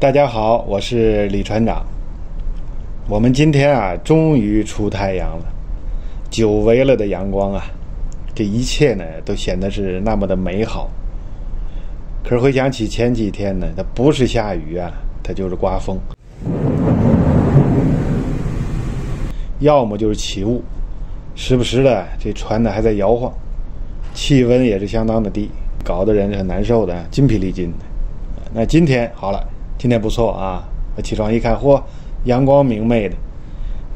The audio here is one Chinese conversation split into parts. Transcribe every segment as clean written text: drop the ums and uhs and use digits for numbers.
大家好，我是李船长。我们今天终于出太阳了，久违了的阳光这一切呢都显得是那么的美好。可是回想起前几天呢，它不是下雨它就是刮风，要么就是起雾，时不时的这船呢还在摇晃，气温也是相当的低，搞得人很难受的，筋疲力尽的。那今天好了，今天不错我起床一看，阳光明媚的，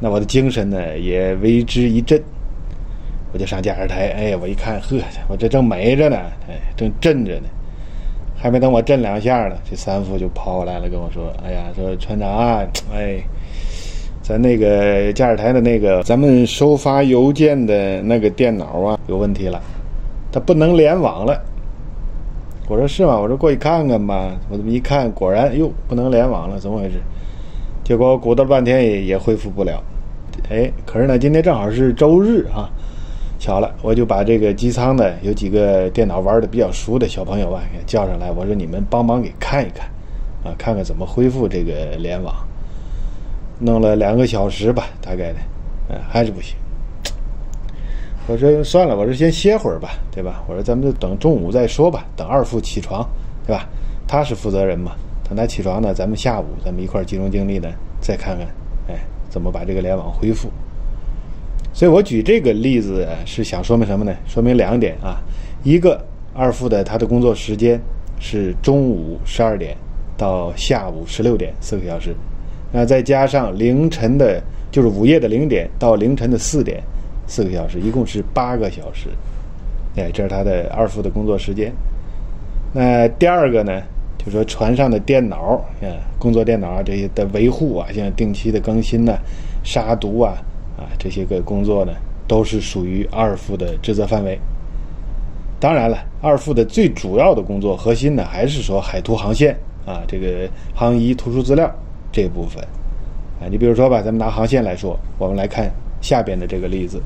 那我的精神呢也为之一振。我就上驾驶台，我一看，我这正美着呢，正震着呢。还没等我震两下呢，这三副就跑过来了，跟我说：“说船长咱那个驾驶台的那个咱们收发邮件的那个电脑有问题了，它不能联网了。”我说是吗？我说过去看看吧。我这么一看，果然不能联网了，怎么回事？结果鼓捣半天也恢复不了。可是呢，今天正好是周日巧了，我就把这个机舱的有几个电脑玩的比较熟的小朋友给叫上来，我说你们帮忙给看一看看看怎么恢复这个联网。弄了2个小时吧，大概的，还是不行。我说算了，我说先歇会儿吧，对吧？我说咱们就等中午再说吧，等二副起床，对吧？他是负责人嘛，等他起床呢，咱们下午咱们一块集中精力呢，再看看，怎么把这个联网恢复。所以我举这个例子是想说明什么呢？说明2点一个，二副的他的工作时间是中午12点到下午16点，4个小时，再加上凌晨的，就是午夜的0点到凌晨的4点。4个小时，一共是8个小时，这是他的二副的工作时间。那第二个呢，就是说船上的电脑，工作电脑这些的维护像定期的更新杀毒这些个工作呢，都是属于二副的职责范围。当然了，二副的最主要的工作核心呢，还是说海图航线这个航仪图书资料这部分你比如说吧，咱们拿航线来说，我们来看下边的这个例子。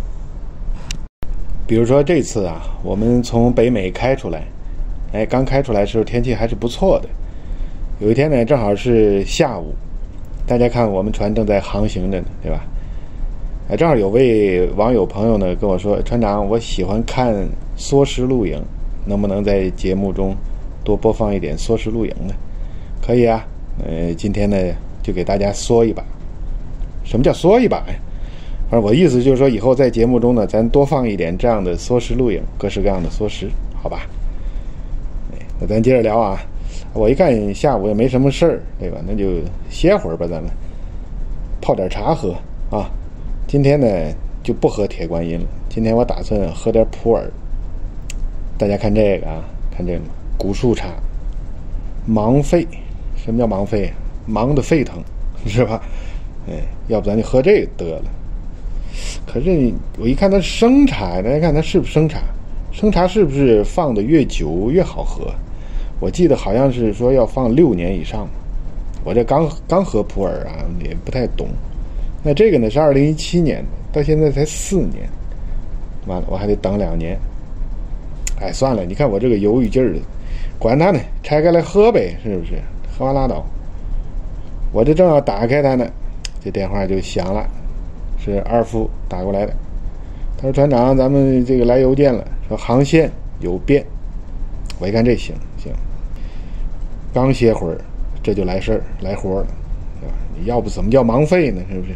比如说这次我们从北美开出来，刚开出来的时候天气还是不错的。有一天呢，正好是下午，大家看我们船正在航行着呢，对吧？正好有位网友朋友呢跟我说：“船长，我喜欢看缩时录影，能不能在节目中多播放一点缩时录影呢？”可以今天呢就给大家缩一把。什么叫缩一把呀？我的意思就是说，以后在节目中呢，咱多放一点这样的缩时录影，各式各样的缩时，好吧？那咱接着聊我一看下午也没什么事儿，对吧？那就歇会儿吧，咱们泡点茶喝今天呢就不喝铁观音了，今天我打算喝点普洱。大家看这个看这个古树茶，忙肺。什么叫忙肺？忙得沸腾，是吧？要不咱就喝这个得了。可是我一看它生茶，大家看它是不是生茶？生茶是不是放的越久越好喝？我记得好像是说要放6年以上。我这刚喝普洱也不太懂。那这个呢是2017年的，到现在才4年，完了我还得等2年。算了，你看我这个犹豫劲儿的，管他呢，拆开来喝呗，是不是？喝完拉倒。我这正要打开它呢，这电话就响了，是二副打过来的。他说：“船长，咱们这个来邮件了，说航线有变。”我一看这行，刚歇会儿，这就来事儿来活了，对吧？你要不怎么叫忙费呢？是不是？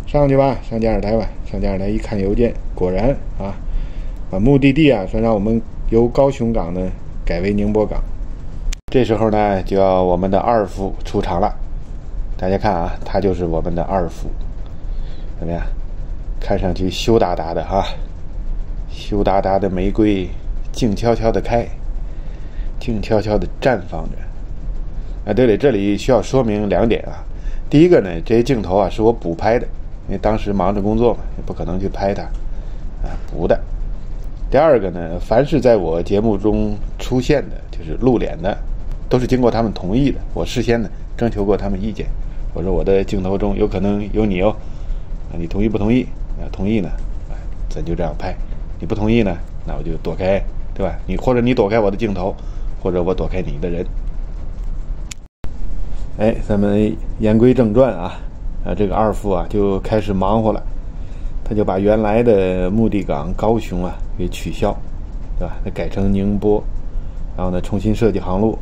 上去吧，上驾驶台吧。上驾驶台一看邮件，果然把目的地说让我们由高雄港呢改为宁波港。这时候呢，就要我们的二副出场了。大家看他就是我们的二副，怎么样？看上去羞答答的羞答答的玫瑰静悄悄的开，静悄悄的绽放着。对了，这里需要说明2点第一个呢，这些镜头是我补拍的，因为当时忙着工作嘛，也不可能去拍它补的。第二个呢，凡是在我节目中出现的，就是露脸的，都是经过他们同意的。我事先呢征求过他们意见，我说我的镜头中有可能有你你同意不同意？同意呢，咱就这样拍；你不同意呢，那我就躲开，对吧？或者你躲开我的镜头，或者我躲开你的人。哎，咱们言归正传啊，这个二副啊就开始忙活了，他就把原来的目的港高雄啊给取消，对吧？改成宁波，然后呢重新设计航路，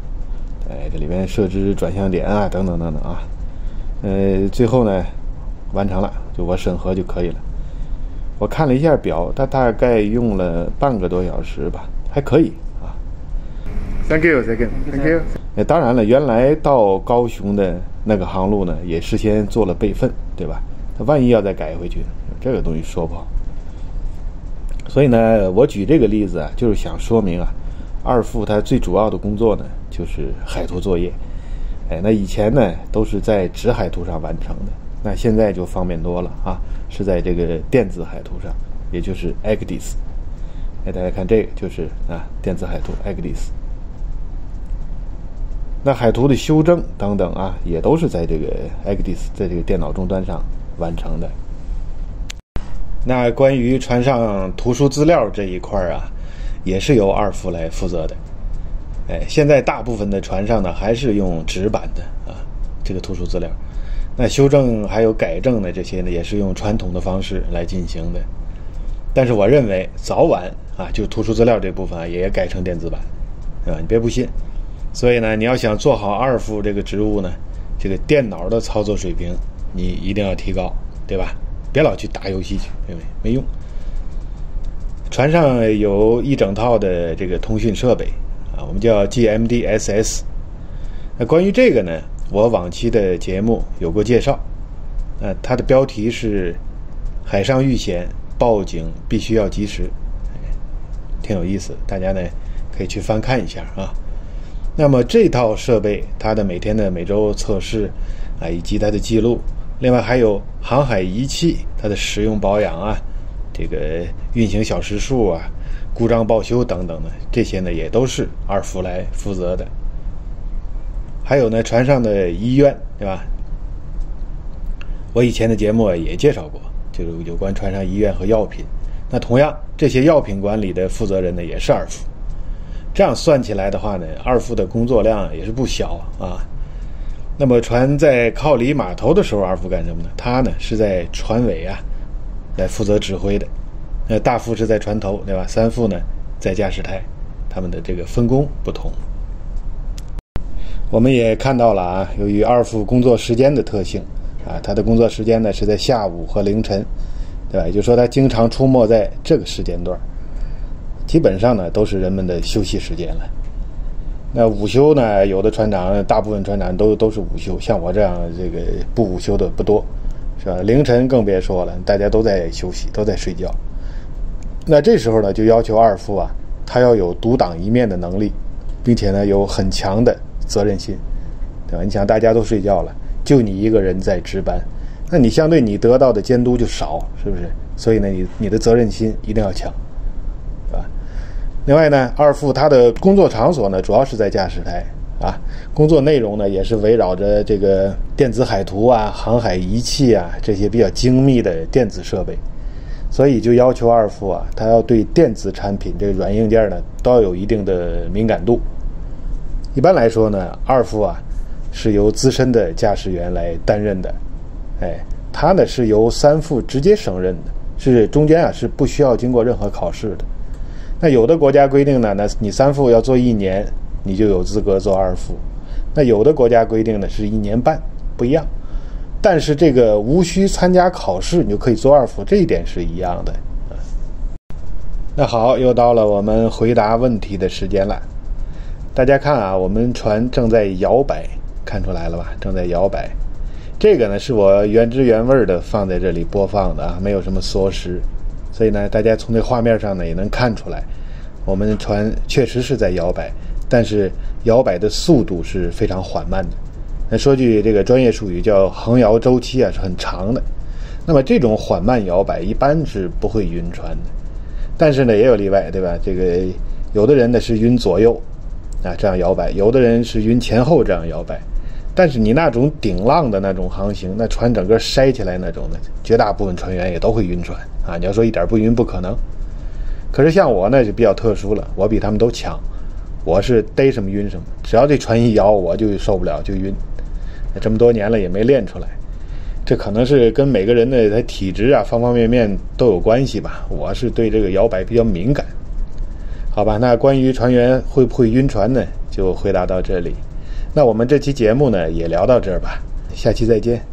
这里面设置转向点啊等等等等啊，最后呢完成了，就我审核就可以了。我看了一下表，他大概用了半个多小时吧，还可以啊。Thank you. 当然了，原来到高雄的那个航路呢，也事先做了备份，对吧？他万一要再改回去，这个东西说不好。所以呢，我举这个例子啊，就是想说明啊，二副他最主要的工作呢，就是海图作业。那以前呢都是在纸海图上完成的，那现在就方便多了啊，是在这个电子海图上，也就是 EGDIS。大家看这个就是电子海图 EGDIS。那海图的修正等等啊，也都是在这个 EGDIS 在这个电脑终端上完成的。那关于船上图书资料这一块啊，也是由二副来负责的。现在大部分的船上呢还是用纸版的啊，这个图书资料。那修正还有改正的这些呢，也是用传统的方式来进行的。但是我认为早晚啊，就图书资料这部分啊，也改成电子版，对吧？你别不信。所以呢，你要想做好二副这个职务呢，这个电脑的操作水平你一定要提高，对吧？别老去打游戏去，对不对？没用。船上有一整套的这个通讯设备啊，我们叫 GMDSS。那关于这个呢，我往期的节目有过介绍。它的标题是海上遇险报警必须要及时，挺有意思，大家呢可以去翻看一下啊。那么这套设备它的每天的每周测试啊，以及它的记录，另外还有航海仪器它的使用保养啊，这个运行小时数啊，故障报修等等的，这些呢也都是二副来负责的。还有呢，船上的医院，对吧？我以前的节目也介绍过，就是有关船上医院和药品。那同样，这些药品管理的负责人呢，也是二副。这样算起来的话呢，二副的工作量也是不小啊。那么船在靠离码头的时候，二副干什么呢？他呢是在船尾啊来负责指挥的。大副是在船头，对吧？三副呢在驾驶台，他们的这个分工不同。我们也看到了啊，由于二副工作时间的特性啊，他的工作时间呢是在下午和凌晨，对吧？也就是说他经常出没在这个时间段，基本上呢都是人们的休息时间了。那午休呢，有的船长，大部分船长都是午休，像我这样这个不午休的不多，是吧？凌晨更别说了，大家都在休息，都在睡觉。那这时候呢，就要求二副啊，他要有独当一面的能力，并且呢有很强的责任心，对吧？你想大家都睡觉了，就你一个人在值班，那你相对你得到的监督就少，是不是？所以呢，你的责任心一定要强，对吧？另外呢，二副他的工作场所呢，主要是在驾驶台啊，工作内容呢也是围绕着这个电子海图啊、航海仪器啊这些比较精密的电子设备，所以就要求二副啊，他要对电子产品这个软硬件呢都要有一定的敏感度。一般来说呢，二副啊是由资深的驾驶员来担任的，他呢是由三副直接升任的，是中间啊是不需要经过任何考试的。那有的国家规定呢，那你三副要做1年，你就有资格做二副。那有的国家规定呢是1年半，不一样。但是这个无需参加考试，你就可以做二副，这一点是一样的。那好，又到了我们回答问题的时间了。大家看啊，我们船正在摇摆，看出来了吧？正在摇摆。这个呢是我原汁原味的放在这里播放的啊，没有什么缩时。所以呢，大家从这画面上呢也能看出来，我们船确实是在摇摆，但是摇摆的速度是非常缓慢的。那说句这个专业术语叫横摇周期啊，是很长的。那么这种缓慢摇摆一般是不会晕船的，但是呢也有例外，对吧？这个有的人呢是晕左右啊这样摇摆，有的人是晕前后这样摇摆。但是你那种顶浪的那种航行，那船整个筛起来那种的，绝大部分船员也都会晕船啊！你要说一点不晕不可能。可是像我呢就比较特殊了，我比他们都强，我是逮什么晕什么，只要这船一摇我就受不了就晕。这么多年了也没练出来。这可能是跟每个人的他体质啊方方面面都有关系吧。我是对这个摇摆比较敏感。好吧，那关于船员会不会晕船呢，就回答到这里。那我们这期节目呢也聊到这儿吧，下期再见。